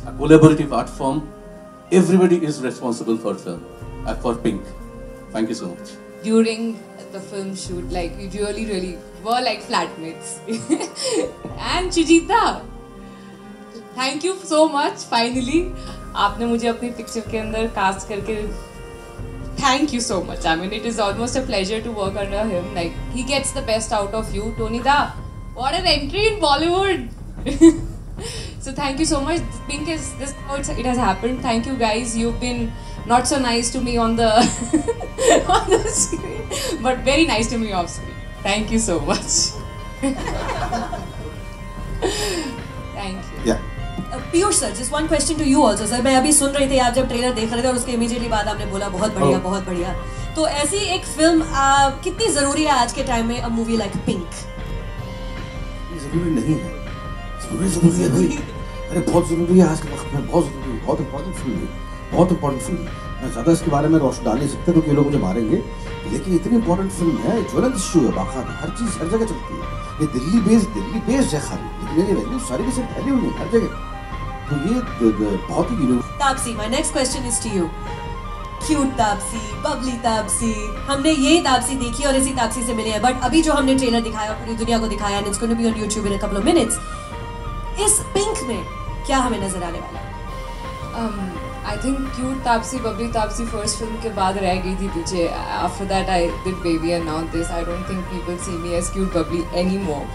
a collaborative art form. Everybody is responsible for film, for Pink. Thank you so much. During the film shoot, like we really were like flatmates. And Chujita, thank you so much. Finally, आपने मुझे अपनी picture के अंदर cast करके thank you so much. I mean, it is almost a pleasure to work under him. Like, he gets the best out of you. Tony Da, what an entry in Bollywood. So thank you so much. Pink is this. It has happened. Thank you guys. You've been not so nice to me on the on the screen, but very nice to me off screen. Thank you so much. Thank you. Yeah. Piyush sir, just one question to you also sir. मैं अभी सुन रही थी आप जब trailer देख रहे थे और उसके इमीडिएटली बाद आपने बोला बहुत बढ़िया बहुत बढ़िया. तो ऐसी एक फिल्म कितनी जरूरी है आज के टाइम में, अ मूवी लाइक पिंक? जरूरी नहीं है. जरूरी है भाई. अरे बहुत जरूरी है आज के वक्त में. बहुत जरूरी है. बहुत इंपॉर्टेंट फिल्म है. बहुत इंपॉर्टेंट फिल्म है. मैं ज़्यादा इसके बारे में रोशनी डाल नहीं सकता क्योंकि लोग मुझे मारेंगे, लेकिन इतनी इंपॉर्टेंट फिल्म है. ज्वलंत इशू है. बाकायदा हर चीज़ हर जगह चलती है. ये दिल्ली बेस्ड है खाली, लेकिन ये वैल्यू सारी की सिर्फ वैल्यू नहीं हर जगह. तो ये बहुत ही Taapsee, my next question is to you. Cute Taapsee, bubbly Taapsee, हमने यही तापसी देखी और इसी तापसी से मिले हैं. बट अभी जो हमने ट्रेलर दिखाया पूरी दुनिया को दिखाया, and it's going to be on YouTube in a couple of minutes. इस पिंक में क्या हमें नजर आने वाला है? I think cute Taapsee, bubbly Taapsee first film के बाद रह गई थी पीछे. After that I did Baby and now this. I don't think people see me as cute Babli anymore.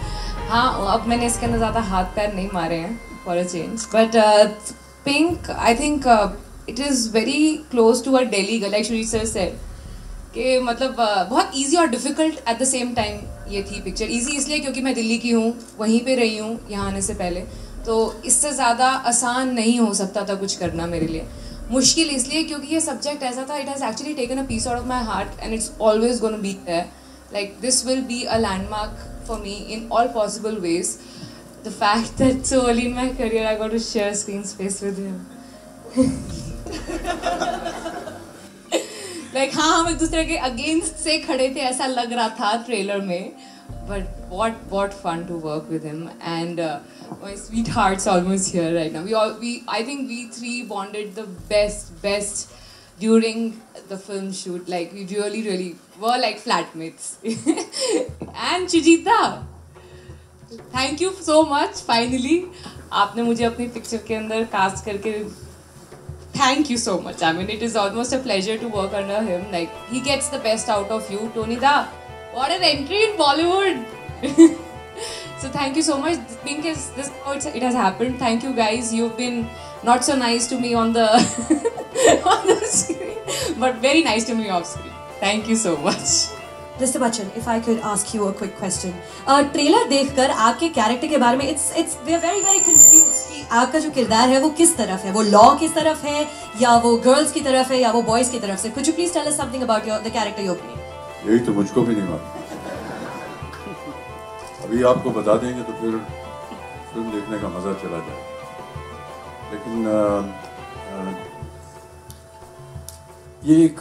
हाँ, अब मैंने इसके अंदर ज़्यादा हाथ पैर नहीं मारे हैं for a change. But Pink, I think it is very close to a Delhi girl, like Shreesh sir said. कि मतलब बहुत easy और difficult at the same time ये थी पिक्चर. Easy इसलिए क्योंकि मैं दिल्ली की हूँ, वहीं पे रही हूँ यहाँ आने से पहले, तो इससे ज़्यादा आसान नहीं हो सकता था कुछ करना मेरे लिए. मुश्किल इसलिए क्योंकि ये सब्जेक्ट ऐसा था, it has actually taken a piece out of my heart and it's always going to be there. Like this will be a landmark for me in all possible ways. The fact that so early in my career I got to share screen space with him. Like हाँ, हम एक दूसरे के against से खड़े थे ऐसा लग रहा था ट्रेलर में. But what fun to work with him, and my sweetheart's almost here right now. I think we three bonded the best during the film shoot. Like we really were like flatmates. And Chujita, thank you so much. Finally, आपने मुझे अपनी picture के अंदर cast करके thank you so much. I mean, it is almost a pleasure to work under him. Like he gets the best out of you. Tony Da, what an entry in Bollywood. So thank you so much. Pink is this. It has happened. Thank you guys. You've been not so nice to me on the on the screen, but very nice to me off screen. Thank you so much. Mr. Bachchan, if I could ask you a quick question. Trailer देखकर आपके character के बारे में we are very confused कि आपका जो किरदार है वो किस तरफ है, वो लॉ किस तरफ है या वो गर्ल्स की तरफ है या वो बॉयज की तरफ से. Could you please tell us something about the character you're playing? यही तो मुझको भी नहीं मालूम. अभी आपको बता देंगे तो फिर फिल्म देखने का मजा चला जाए. लेकिन ये एक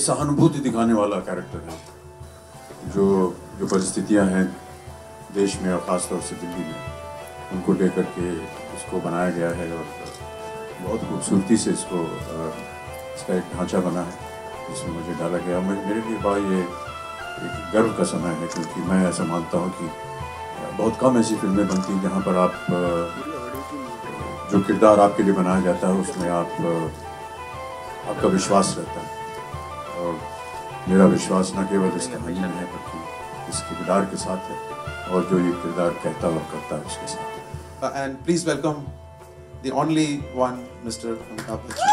सहानुभूति दिखाने वाला कैरेक्टर है. जो परिस्थितियां हैं देश में और ख़ासतौर से दिल्ली में, उनको लेकर के इसको बनाया गया है और बहुत खूबसूरती से इसका एक ढांचा बना है जिसमें मुझे डाला गया. मेरे लिए बड़ा ये एक गर्व का समय है क्योंकि मैं ऐसा मानता हूँ कि बहुत कम ऐसी फिल्में बनती हैं जहाँ पर आप जो किरदार आपके लिए बनाया जाता है उसमें आपका विश्वास रहता है. और मेरा विश्वास न केवल इस कहानी में है बल्कि इस किरदार के साथ है और जो ये किरदार कहता और करता है उसके साथ. And please welcome the only one, Mr. Amitabh Bachchan.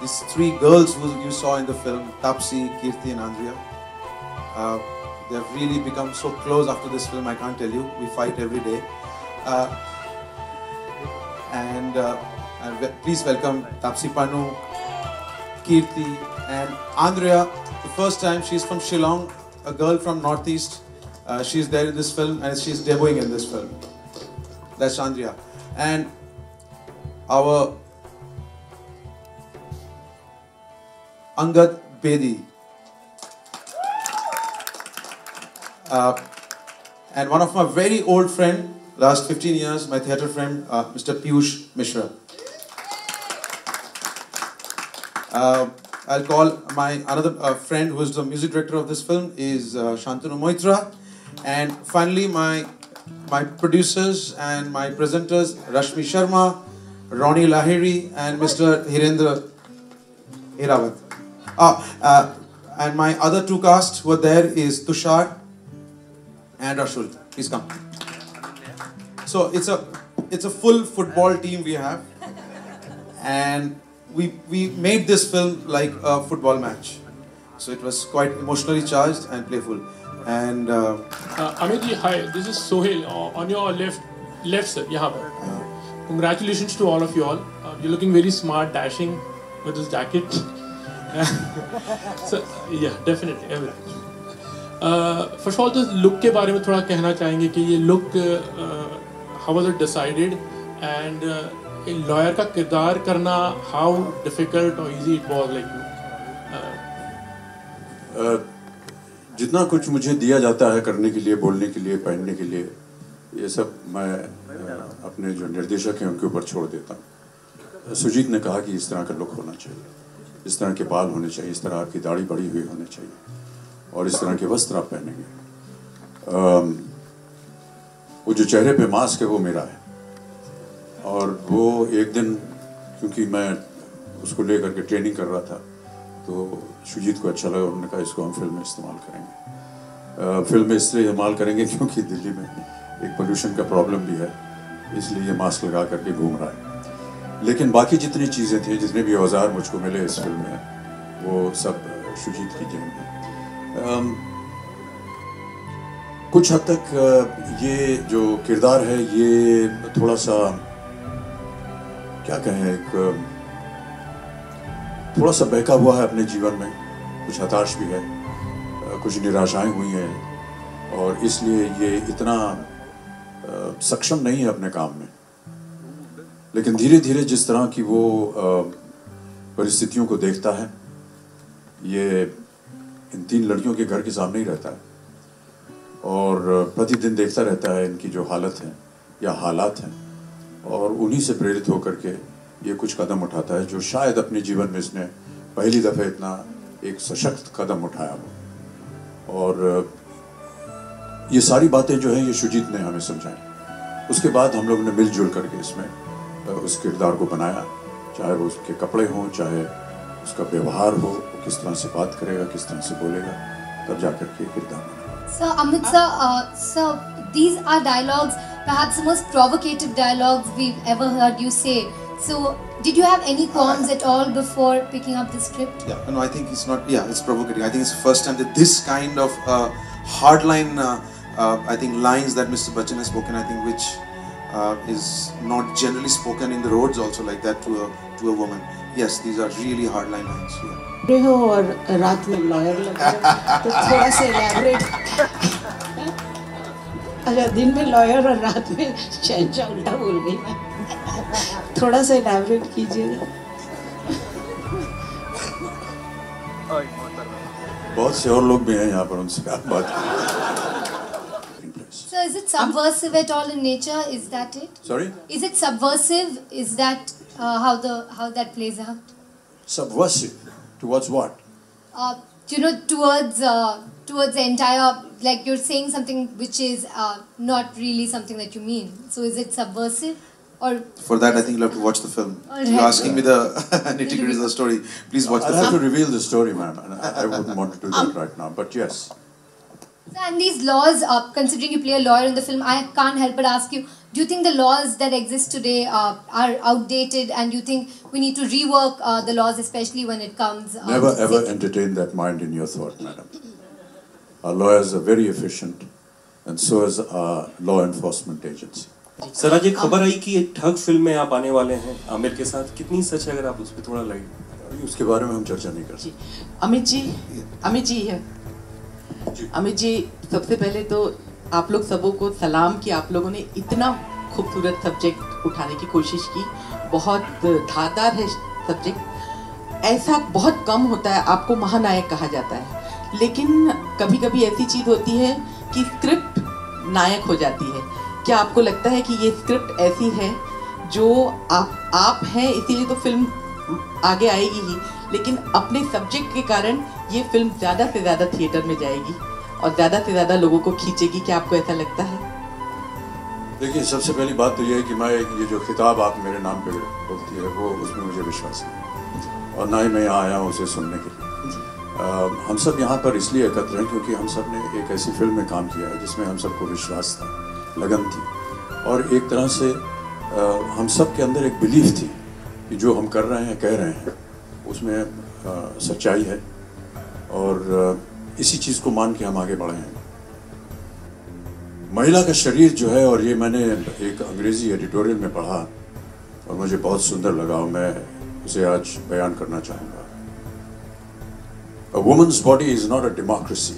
These three girls who you saw in the film, Taapsee, Keerthi and Andrea, they've really become so close after this film, I can't tell you. We fight every day. And please welcome Taapsee Pannu, Keerthi and Andrea. The first time, she's from Shillong, a girl from Northeast. She's there in this film and she's debuting in this film. That's Andrea. And our Angad Bedi, and one of my very old friend, last 15 years, my theatre friend, Mr. Piyush Mishra. I'll call my another friend who is the music director of this film is Shantanu Moitra, and finally my producers and my presenters Rashmi Sharma, Ronnie Lahiri, and Mr. Hirendra Hirawat. And my other two cast who are there is Tushar and Rashul. Please come. So it's a full football team we have, and we made this film like a football match. So it was quite emotionally charged and playful. And Amit ji, hi. This is Sohail on your left sir. यहाँ पर. Congratulations to all of you all. You're looking very smart, dashing with this jacket. So yeah, definitely everything. First of all, तो look के बारे में थोड़ा कहना चाहेंगे कि ये look how was it decided, and lawyer का किरदार करना how difficult or easy it was like you. जितना कुछ मुझे दिया जाता है करने के लिए, बोलने के लिए, पहनने के लिए, ये सब मैं अपने जो निर्देशक हैं उनके ऊपर छोड़ देता हूँ. सुजीत ने कहा कि इस तरह का लुक होना चाहिए, इस तरह के बाल होने चाहिए, इस तरह आपकी दाढ़ी बड़ी हुई होनी चाहिए, और इस तरह के वस्त्र आप पहनेंगे. वो जो चेहरे पे मास्क है वो मेरा है, और वो एक दिन क्योंकि मैं उसको लेकर के ट्रेनिंग कर रहा था तो सुजीत को अच्छा लगा. उन्होंने कहा इसको हम फिल्म में इस्तेमाल करेंगे. फिल्म में इसलिए इस्तेमाल करेंगे क्योंकि दिल्ली में एक पोल्यूशन का प्रॉब्लम भी है, इसलिए ये मास्क लगा करके घूम रहा है. लेकिन बाकी जितनी चीज़ें थी, जितने भी औजार मुझको मिले इस फिल्म में, वो सब सुजीत की देन है. कुछ हद तक ये जो किरदार है ये थोड़ा सा क्या कहें, एक थोड़ा सा बहका हुआ है अपने जीवन में, कुछ हताश भी है, कुछ निराशाएं हुई हैं, और इसलिए ये इतना सक्षम नहीं है अपने काम में. लेकिन धीरे धीरे जिस तरह की वो परिस्थितियों को देखता है, ये इन 3 लड़कियों के घर के सामने ही रहता है और प्रतिदिन देखता रहता है इनकी जो हालत है या हालात हैं, और उन्हीं से प्रेरित होकर के ये कुछ कदम उठाता है जो शायद अपने जीवन में इसने पहली दफ़े इतना एक सशक्त कदम उठाया हो. और ये सारी बातें जो हैं ये सुजीत ने हमें समझाई. उसके बाद हम लोगों ने मिलजुल करके इसमें उस किरदार को बनाया, चाहे वो उसके कपड़े हों, चाहे उसका व्यवहार हो, वो किस तरह से बात करेगा, किस तरह से बोलेगा, तब जाकर के किरदार बना. So Amit sir, these are dialogues, perhaps the most provocative dialogues we've ever heard you say. So did you have any qualms at all before picking up the script? Yeah, no, I think it's not. Yeah, it's provocating. I think it's the first time that this kind of hardline, I think lines that Mr. Bachchan has spoken, I think which is not generally spoken in the roads also like that to a woman. Yes, these are really hardline lines. Yeah. हो और रात में lawyer लगा तो थोड़ा सा elaborate. अच्छा, दिन में लॉयर और रात में शहंशाह, उल्टा बोल गई मैं. थोड़ा सा elaborate कीजिएगा. बहुत से और लोग भी हैं यहाँ पर, उनसे आप बात करें. So is it subversive at all in nature? Is that it? Sorry? Is it subversive? Is that how that plays out? Subversive towards what? Towards the entire, like you're saying something which is not really something that you mean. So is it subversive? Or For that, I think you'll have to watch the film. Alright. You're asking me the nitty-gritty of the story. Please watch the I'll have to film. reveal the story, ma'am. And I wouldn't want to do that right now, but yes. And these laws, considering you play a lawyer in the film, I can't help but ask you, do you think the laws that exist today are outdated, and you think we need to rework the laws, especially when it comes... Never ever entertain that mind in your thought, madam. Our lawyers are very efficient, and so is our law enforcement agency. Sir, आज एक खबर आई कि एक ठग film में आप आने वाले हैं आमिर के साथ. कितनी सच है, अगर आप उस पर थोड़ा लाइट. उसके बारे में हम चर्चा नहीं कर सकते. अमित जी है. अमित जी, सबसे पहले तो आप लोग सबों को सलाम कि आप लोगों ने इतना खूबसूरत सब्जेक्ट उठाने की कोशिश की. बहुत धारदार है सब्जेक्ट. ऐसा बहुत कम होता है, आपको महानायक कहा जाता है, लेकिन कभी कभी ऐसी चीज़ होती है कि स्क्रिप्ट नायक हो जाती है। क्या आपको लगता है कि ये स्क्रिप्ट ऐसी है जो आप हैं इसीलिए तो फिल्म आगे आएगी ही, लेकिन अपने सब्जेक्ट के कारण ये फिल्म ज़्यादा से ज़्यादा थिएटर में जाएगी और ज़्यादा से ज़्यादा लोगों को खींचेगी? क्या आपको ऐसा लगता है? देखिए, सबसे पहली बात तो ये है कि मैं ये जो खिताब आप मेरे नाम पे बोलती है वो उसमें मुझे विश्वास है और ना ही मैं यहाँ आया हूँ उसे सुनने के लिए। हम सब यहाँ पर इसलिए एकत्र हैं क्योंकि हम सब ने एक ऐसी फिल्म में काम किया है जिसमें हम सबको विश्वास था, लगन थी और एक तरह से हम सब के अंदर एक बिलीफ थी कि जो हम कर रहे हैं, कह रहे हैं, उसमें सच्चाई है और इसी चीज़ को मान के हम आगे बढ़े हैं। महिला का शरीर जो है, और ये मैंने एक अंग्रेजी एडिटोरियल में पढ़ा और मुझे बहुत सुंदर लगा और मैं उसे आज बयान करना चाहूँगा। A woman's body is not a democracy.